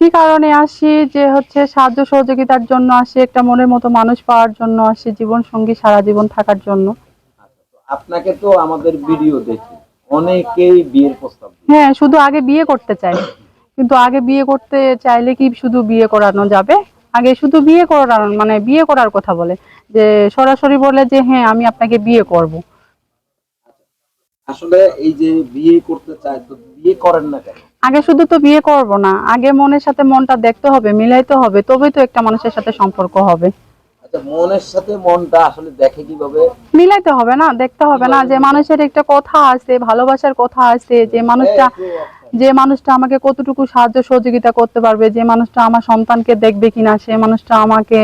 এমনি কারণে আসি যে হচ্ছে সাহায্য সহযোগিতার জন্য আসি, একটা মনের মতো মানুষ পাওয়ার জন্য আসি, জীবন সঙ্গী সারা জীবন থাকার জন্য। আচ্ছা, তো আপনাকে তো আমাদের ভিডিও দেখি অনেকেই বিয়ের প্রস্তাব দিচ্ছে। হ্যাঁ, শুধু আগে বিয়ে করতে চাই, কিন্তু আগে বিয়ে করতে চাইলে কি শুধু বিয়ে করানো যাবে? আগে শুধু বিয়ে করার মানে বিয়ে করার কথা বলে, যে সরাসরি বলে যে হ্যাঁ আমি আপনাকে বিয়ে করব। আসলে এই যে বিয়ে করতে চায় তো বিয়ে করেন না কেন? আগে শুধু তো বিয়ে করব না, আগে মনের সাথে মনটা দেখতে হবে, মিলাইতে হবে, তবেই তো একটা মানুষের সাথে সম্পর্ক হবে। আচ্ছা, মনের সাথে মনটা আসলে দেখে কিভাবে? মিলাইতে হবে না, দেখতে হবে না কিভাবে যে মিলায়? মানুষের একটা কথা আছে, ভালোবাসার কথা আছে, যে এই মানুষটা একটু অবস্থান। যে মানুষটা আমাকে কতটুকু সাহায্য সহযোগিতা করতে পারবে, যে মানুষটা আমার সন্তানকে দেখবে কিনা, সে মানুষটা আমাকে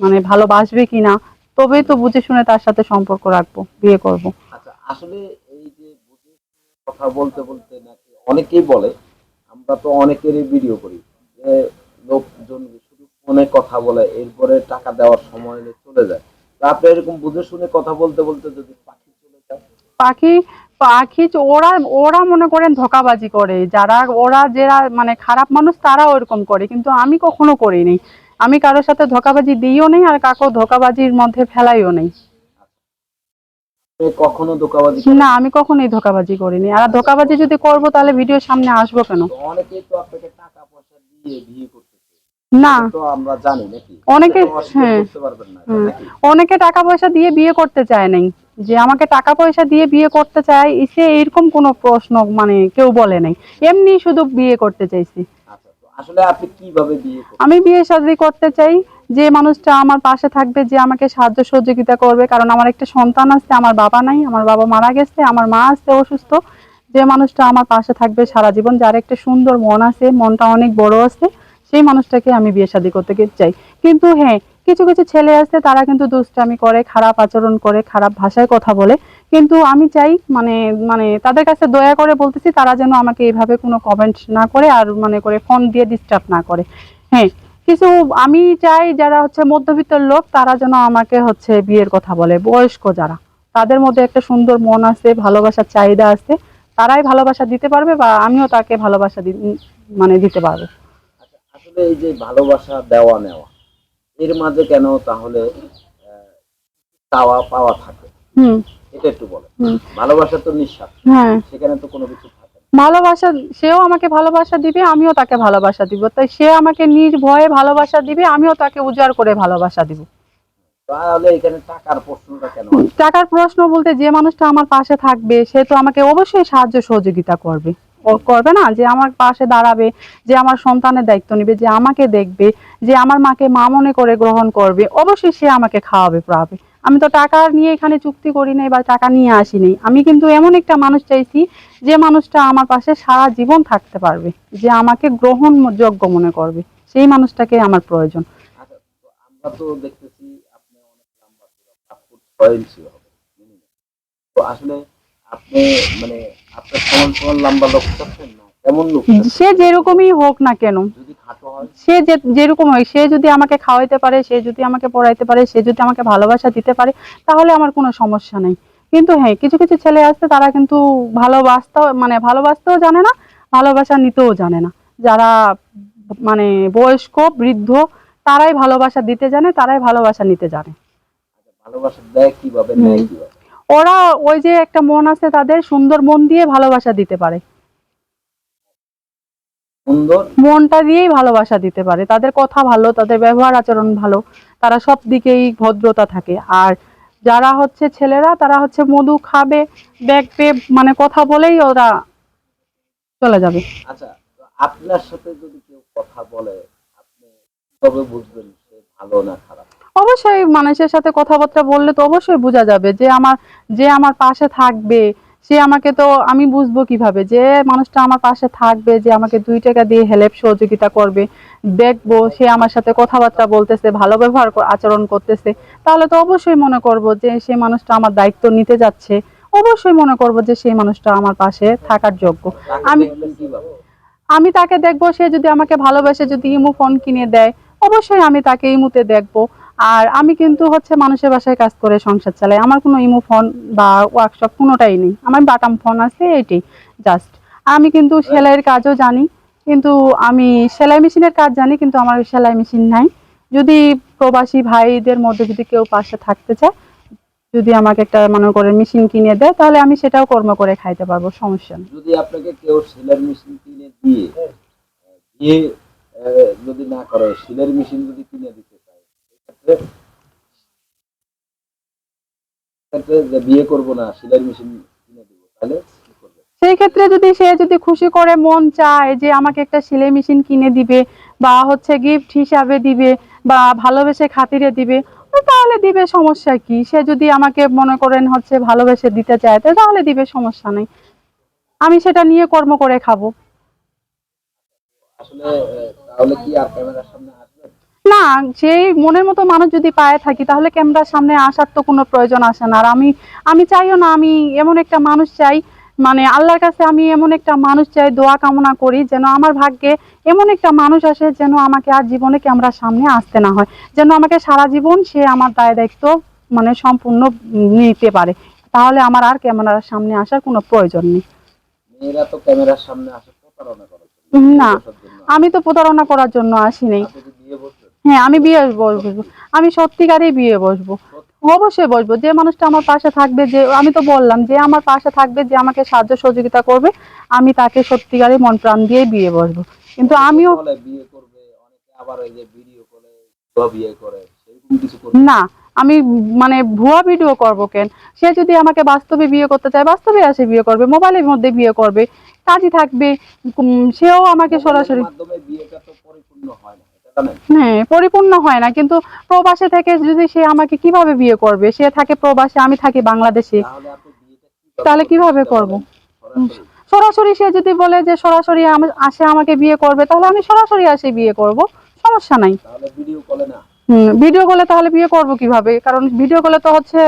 মানে ভালোবাসবে কিনা, তবেই তো বুঝে শুনে তার সাথে সম্পর্ক রাখবো, বিয়ে করব। আচ্ছা, আসলে এই যে বুঝে কথা বলতে বলতে নাকি অনেকেই বলে, আমরা তো অনেকেরই ভিডিও করি যে লোকজন শুধু ফোনে কথা বলে এরপরে টাকা দেওয়ার সময় হলে চলে যায়। তা আপনি এরকম বুঝে শুনে কথা বলতে বলতে যদি পাখি চলে যায়? পাখি পাখি ওরা ওরা মনে করেন ধোঁকাবাজি করে, যারা ওরা যারা মানে খারাপ মানুষ তারা ওরকম করে, কিন্তু আমি কখনো করিনি। আমি কারোর সাথে ধোঁকাবাজি দিইও নেই, আর কাকেও ধোঁকাবাজির মধ্যে ফেলাইও নেই। আপনি কখনো ধোঁকাবাজি না, করেন? আমি কখনোই ধোঁকাবাজি করিনি, আর আচ্ছা, ধোঁকাবাজি যদি করবো তাহলে ভিডিওর সামনে আসবো কেন? তো অনেকেই তো আপনাকে টাকা পয়সা দিয়ে বিয়ে করতেছে, না, এটা তো আমরা জানি নাকি? এটা অনেকে, তো অস্বীকার হ্যাঁ, করতে পারবেন না, এটা হ্যাঁ, নাকি? অনেকে টাকা পয়সা দিয়ে বিয়ে করতে চায় নাই, যে আমাকে টাকা পয়সা দিয়ে বিয়ে করতে চায় সে এরকম কোনো প্রশ্ন মানে কেউ বলে নাই, এমনি শুধু বিয়ে করতে চাইছি। আচ্ছা, তো আসলে আপনি কিভাবে বিয়ে করতে আমি চান? বিয়ে শাদী করতে চাই, যে মানুষটা আমার পাশে থাকবে, যে আমাকে সাহায্য সহযোগিতা করবে, কারণ আমার একটা সন্তান আছে, আমার বাবা নাই, আমার বাবা মারা গেছে, আমার মা আছে অসুস্থ। যে মানুষটা আমার পাশে থাকবে সারা জীবন, যার একটা সুন্দর মন আছে, মনটা অনেক বড় আছে, সেই মানুষটাকে আমি বিয়ে শাদী করতে চাই। কিন্তু হ্যাঁ, কিছু কিছু ছেলে আছে তারা কিন্তু দুষ্টামি করে, খারাপ আচরণ করে, খারাপ ভাষায় কথা বলে, কিন্তু আমি চাই মানে মানে তাদের কাছে দয়া করে বলতেছি তারা যেন আমাকে এইভাবে কোনো কমেন্ট না করে, আর মানে করে ফোন দিয়ে ডিস্টার্ব না করে। হ্যাঁ, কিছু আমি চাই যারা হচ্ছে মধ্যবিত্ত লোক তারা যেন আমাকে হচ্ছে বিয়ের কথা বলে, বয়স্ক যারা, তাদের মধ্যে একটা সুন্দর মন আছে, ভালোবাসার চাহিদা আছে, তারাই ভালোবাসা দিতে পারবে, বা আমিও তাকে ভালোবাসা মানে দিতে পারবো। আচ্ছা, আসলে এই যে ভালোবাসা দেওয়া নেওয়া এর মাঝে কেন তাহলে আহ, চাওয়া পাওয়া থাকে? হুম। এটা একটু বলেন। হুম। ভালোবাসা তো নিঃস্বার্থ, হ্যাঁ, সেখানে তো কোনো কিছু থাকে না। ভালোবাসা, সেও আমাকে ভালোবাসা দিবে, আমিও তাকে ভালোবাসা দিব, তাই সে আমাকে নির্ভয়ে ভালোবাসা দিবে, আমিও তাকে উজাড় করে ভালোবাসা দিব। তাহলে এখানে টাকার প্রশ্নটা কেন আসে? টাকার প্রশ্ন বলতে, যে মানুষটা আমার পাশে থাকবে সে তো আমাকে অবশ্যই সাহায্য সহযোগিতা করবে, ও করবে না, যে আমার পাশে দাঁড়াবে, যে আমার সন্তানের দায়িত্ব নেবে, যে আমাকে দেখবে, যে আমার মাকে মা মনে করে গ্রহণ করবে, অবশ্যই সে আমাকে খাওয়াবে পড়াবে। আমি তো টাকা নিয়ে এখানে চুক্তি করি নাই বা টাকা নিয়ে আসিনি, আমি কিন্তু এমন একটা মানুষ চাইছি যে মানুষটা আমার পাশে সারা জীবন থাকতে পারবে, যে আমাকে গ্রহণযোগ্য মনে করবে, সেই মানুষটাকে আমার প্রয়োজন। আচ্ছা, তো আমরা তো দেখতেছি আপনি অনেক লম্বা ছিল, 5 ফুট 6 ইঞ্চি হবে minimum। তো আসলে আপনি মানে আপনার সমান সমান লম্বা লোক চাচ্ছেন না কেমন লোক চাচ্ছেন সে সেটা একটু বলেন। যেরকমই হোক না কেন, যদি খাটো হয়? সে যেরকম হয়, সে যদি আমাকে খাওয়াইতে পারে, সে যদি আমাকে পড়াইতে পারে, সে যদি আমাকে ভালোবাসা দিতে পারে, তাহলে আমার কোনো সমস্যা নেই। কিন্তু হ্যাঁ, কিছু কিছু ছেলে আছে তারা কিন্তু ভালোবাসতেও মানে ভালোবাসতেও জানে না, ভালোবাসা নিতেও জানে না, যারা মানে বয়স্ক বৃদ্ধ, তারাই ভালোবাসা দিতে জানে, তারাই ভালোবাসা নিতে জানে। আচ্ছা, ভালোবাসা দেয় কিভাবে, হুম। নেয় কিভাবে? ওরা ওই যে একটা মন আছে তাদের, সুন্দর মন দিয়ে ভালোবাসা দিতে পারে, সুন্দর। মনটা দিয়েই ভালোবাসা দিতে পারে, তাদের কথা ভালো, তাদের ব্যবহার আচরণ ভালো, তারা সব দিকেই ভদ্রতা থাকে। আর যারা হচ্ছে ছেলেরা তারা হচ্ছে মধু খাবে, দেখবে, মানে কথা বলেই ওরা চলে যাবে। আচ্ছা, তো আপনার সাথে যদি কেউ কথা বলে আপনি কিভাবে বুঝবেন সে ভালো না খারাপ? অবশ্যই মানুষের সাথে কথাবার্তা বললে তো অবশ্যই বোঝা যাবে, যে আমার পাশে থাকবে, সে আমাকে তো আমি বুঝবো কিভাবে যে মানুষটা আমার পাশে থাকবে, যে আমাকে 2 টাকা দিয়ে হেল্প সহযোগিতা করবে, দেখবো সে আমার সাথে কথাবার্তা বলতেছে, ভালো ব্যবহার আচরণ করতেছে, তাহলে তো অবশ্যই মনে করব যে সেই মানুষটা আমার দায়িত্ব নিতে যাচ্ছে, অবশ্যই মনে করব যে সেই মানুষটা আমার পাশে থাকার যোগ্য। তাকে আমি দেখবেন কিভাবে? আমি তাকে দেখবো, সে যদি আমাকে ভালোবেসে যদি ইমু ফোন কিনে দেয়, অবশ্যই আমি তাকে ইমুতে দেখবো। আর আমি কিন্তু হচ্ছে মানুষের বাসায় কাজ করে সংসার চালাই, আমার কোনো ইমু ফোন বা ওয়ার্কশপ কোনোটাই নেই, আমার বাটাম ফোন আছে, এটাই জাস্ট। আমি কিন্তু সেলাইয়ের কাজও জানি, কিন্তু আমি সেলাই মেশিনের কাজ জানি, কিন্তু আমার সেলাই মেশিন নাই। যদি প্রবাসী ভাইদের মধ্যে যদি কেউ পাশে থাকতে চায়, যদি আমাকে একটা মনে করেন মেশিন কিনে দেয়, তাহলে আমি সেটাও কর্ম করে খাইতে পারবো, সমস্যা নেই। যদি আপনাকে কেউ সেলাই মেশিন কিনে দিয়ে দিয়ে যদি না করে, সেলাই মেশিন যদি কিনে দিতে চায়, সেক্ষেত্রে ক্ষেত্রে যে বিয়ে করব না, সেলাই মেশিন কিনে দিব, তাহলে কি করবে? সেই ক্ষেত্রে যদি সে যদি খুশি করে মন চায় যে আমাকে একটা সেলাই মেশিন কিনে দিবে, বা হচ্ছে গিফট হিসাবে দিবে, বা ভালোবেসে খাতিরে দিবে, তো তাহলে দিবে, সমস্যা কি? সে যদি আমাকে মনে করেন হচ্ছে ভালোবেসে দিতে চায়, তো তাহলে দিবে, সমস্যা নেই। আমি সেটা নিয়ে কর্ম করে খাবো। আসলে তাহলে কি আর ক্যামেরার সামনে আসবেন? না, সেই মনের মতো মানুষ যদি পায়ে থাকি, তাহলে ক্যামেরার সামনে আসার তো কোনো প্রয়োজন আসে না। আর আমি আমি চাইও না, আমি এমন একটা মানুষ চাই, মানে আল্লাহর কাছে আমি এমন একটা মানুষ চাই, দোয়া কামনা করি যেন আমার ভাগ্যে এমন একটা মানুষ আসে যেন আমাকে আর জীবনে ক্যামেরার সামনে আসতে না হয়, যেন আমাকে সারা জীবন সে আমার দায় দায়িত্ব মানে সম্পূর্ণ নিতে পারে। তাহলে আমার আর ক্যামেরার সামনে আসার কোনো প্রয়োজন নেই। মেয়েরা তো ক্যামেরার সামনে আসে প্রতারণা করার জন্য, বিয়ে না, বসার জন্য আমি আসে। তো প্রতারণা করার জন্য আসি নাই। আপনি কি বিয়ে বসবেন? হ্যাঁ, আমি বিয়ে বসবো। সত্যি? আমি সত্যিকারই বিয়ে বসবো। সত্যি? অবশ্যই বসবো। যে মানুষটা আমার পাশে থাকবে, যে আমি তো বললাম যে আমার পাশে থাকবে, যে আমাকে সাহায্য সহযোগিতা করবে, আমি তাকে সত্যিকারই মন প্রাণ দিয়ে বিয়ে বসবো। কিন্তু অনেকে আমিও বলে বিয়ে করবে, অনেকে আবার এই যে ভিডিও কলে বিয়ে করে, সেরকম কিছু করবে? না, আমি মানে ভুয়া ভিডিও করব কেন? সে যদি আমাকে বাস্তবে বিয়ে করতে চায়, বাস্তবে আসে বিয়ে করবে, মোবাইলের মধ্যে বিয়ে করবে, কাজই থাকবে। সেও আমাকে মোবাইলের সরাসরি, মাধ্যমে বিয়েটা তো পরিপূর্ণ হয় না, এটা জানেন? হ্যাঁ, পরিপূর্ণ হয় না, কিন্তু প্রবাসে থেকে যদি সে আমাকে কিভাবে বিয়ে করবে? সে থাকে প্রবাসে, আমি থাকি বাংলাদেশে, তাহলে আপনি বিয়েটা কিভাবে তাহলে করবেন কিভাবে সেটা করব? বলেন উম, সরাসরি। সরাসরি সে যদি বলে যে সরাসরি আসে আমাকে বিয়ে করবে, তাহলে আমি সরাসরি আসে বিয়ে করব, সমস্যা নাই। তাহলে ভিডিও কলে না? ভিডিও কলে তাহলে বিয়ে করব কিভাবে? কারণ ভিডিও কলে তো হচ্ছে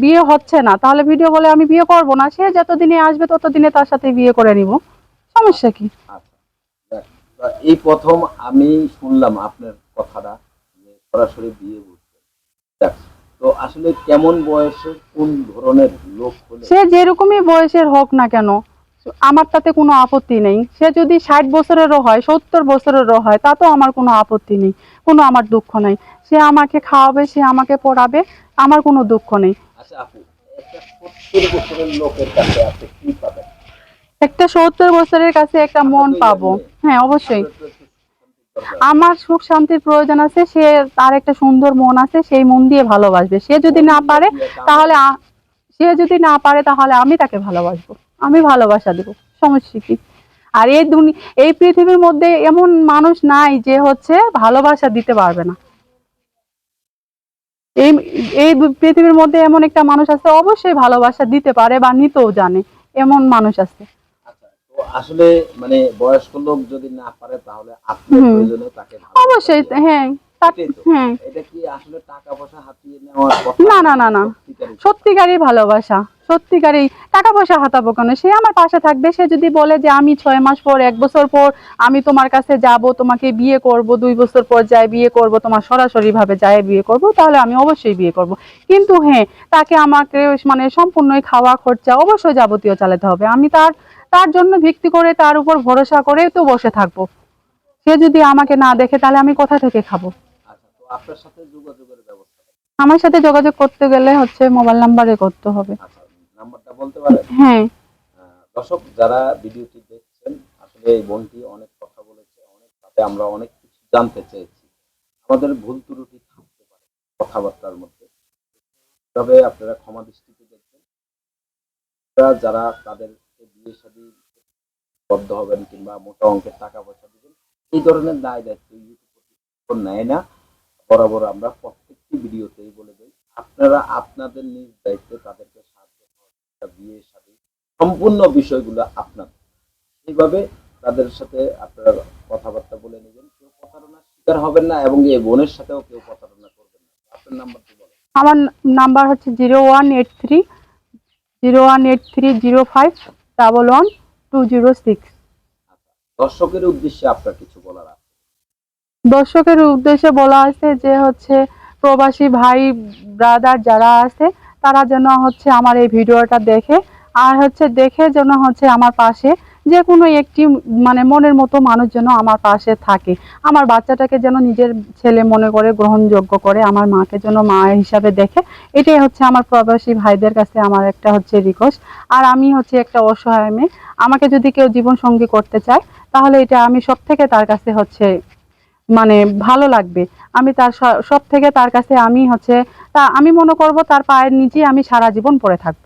বিয়ে হচ্ছে না, তাহলে ভিডিও কলে আমি বিয়ে করব না। সে যতদিনে আসবে ততদিনে তার সাথে বিয়ে করে নিব, সমস্যা কি? আচ্ছা, দেখ, এই প্রথম আমি শুনলাম আপনার কথাটা, যে সরাসরি বিয়ে বসবেন। দেখ, তো আসলে কেমন বয়সের কোন ধরনের লোক হলে? সে যেরকমই বয়সের হোক না কেন, আমার তাতে কোনো আপত্তি নেই। সে যদি 60 বছরেরও হয়, 70 বছরেরও হয়, তাতেও আমার কোনো আপত্তি নেই, কোনো আমার দুঃখ নেই। সে আমাকে খাওয়াবে, সে আমাকে পড়াবে, আমার কোনো দুঃখ নেই। আচ্ছা আপু, একটা 70 বছরের লোকের কাছে আপনি কি পাবেন? একটা 70 বছরের কাছে একটা আপনি মন তো ইয়াং পাবো। মেয়ে, হ্যাঁ, অবশ্যই। আপনার তো একটু শান্তির দরকার। আমার সুখ শান্তির প্রয়োজন আছে, সে তার একটা সুন্দর মন আছে, সেই মন দিয়ে ভালোবাসবে। সে যদি মন না দিয়ে পারে, কি একটা তাহলে আমার, সে যদি না পারে, তাহলে আমি তাকে ভালোবাসবো, আমি ভালোবাসা দেবো, সমস্যা কি? আর এই পৃথিবীর মধ্যে এমন মানুষ নাই যে হচ্ছে ভালোবাসা দিতে পারবে না। এই এই পৃথিবীর মধ্যে এমন একটা মানুষ আছে, অবশ্যই ভালোবাসা দিতে পারে বা নিতেও জানে, এমন মানুষ আছে। আচ্ছা, তো আসলে মানে বয়স্ক লোক যদি না পারে, তাহলে আপনার হুম, প্রয়োজনে তাকে ভালোবাসা অবশ্যই, দিয়ে, হ্যাঁ। এটাই তো। হ্যাঁ, এটা কি আসলে টাকা পয়সা হাতিয়ে নেওয়ার কথা, না না নাকি না না, সত্যিকারের কথা? সত্যিকারই ভালোবাসা, সত্যিকারই। টাকা পয়সা হাতাবো কেন? সে আমার পাশে থাকবে। সে যদি বলে যে আমি 6 মাস পর, 1 বছর পর আমি তোমার কাছে যাব, তোমাকে বিয়ে করব, 2 বছর পর যাই বিয়ে করব, তোমার সরাসরি ভাবে যাই বিয়ে করব, তাহলে আমি অবশ্যই বিয়ে করব। কিন্তু হ্যাঁ, তাকে আমাকে মানে সম্পূর্ণই খাওয়া খরচা অবশ্যই যাবতীয় চালাতে হবে। আমি তার তার জন্য ভিত্তি করে, তার উপর ভরসা করে তো বসে থাকবো। সে যদি আমাকে না দেখে, তাহলে আমি কোথা থেকে খাবো? আচ্ছা, তো আপনার সাথে যোগাযোগের ব্যবস্থা কি? আমার সাথে যোগাযোগ করতে গেলে হচ্ছে মোবাইল নাম্বারে করতে হবে। আচ্ছা, নাম্বারটা বলতে পারেন? হ্যাঁ। দর্শক যারা ভিডিওটি দেখছেন, আসলে এই বোনটি অনেক কথা বলেছে, অনেক তাতে আমরা অনেক কিছু জানতে চেয়েছি। আমাদের ভুল ত্রুটি থাকতে পারে কথাবার্তার মধ্যে, তবে আপনারা ক্ষমা দৃষ্টিতে দেখবেন। আপনারা যারা তাদেরকে বিয়ে শাদী বদ্ধ হবেন কিংবা মোটা অঙ্কের টাকা পয়সা দিবেন, এই ধরনের দায় দায়িত্ব ইউটিউব কর্তৃপক্ষ নেয় না। বরাবর আমরা প্রত্যেকটি ভিডিওতেই বলে দেই, আপনারা আপনাদের নিজ দায়িত্বে তাদেরকে সাহায্য সহযোগিতা, বিয়ে শাদী সম্পূর্ণ বিষয়গুলো আপনাদের। এইভাবে তাদের সাথে আপনারা কথাবার্তা বলে নেবেন। কেউ প্রতারণার শিকার হবেন না, এবং এই বোনের সাথেও কেউ প্রতারণা করবেন না। আপনার নাম্বারটি বলেন। আমার নাম্বার হচ্ছে 0183 01830511206। আচ্ছা, দর্শকের উদ্দেশ্যে আপনার কিছু বলার আছে? দর্শকের উদ্দেশ্যে বলা আছে যে হচ্ছে প্রবাসী ভাই ব্রাদার যারা আছে, তারা যেন হচ্ছে আমার এই ভিডিওটা দেখে, আর হচ্ছে দেখে যেন হচ্ছে আমার পাশে যে কোনো একটি মানে মনের মতো মানুষ যেন আমার পাশে থাকে, আমার বাচ্চাটাকে যেন নিজের ছেলে মনে করে গ্রহণযোগ্য করে, আমার মাকে যেন মা হিসাবে দেখে। এটাই হচ্ছে আমার প্রবাসী ভাইদের কাছে আমার একটা হচ্ছে রিকোয়েস্ট। আর আমি হচ্ছে একটা অসহায় মেয়ে, আমাকে যদি কেউ জীবন সঙ্গী করতে চায় তাহলে এটা আমি সব থেকে তার কাছে হচ্ছে মানে ভালো লাগবে। আমি তার সব থেকে তার কাছে আমি হচ্ছে তা আমি মনে করব তার পায়ের নিচে আমি সারা জীবন পড়ে থাকবো।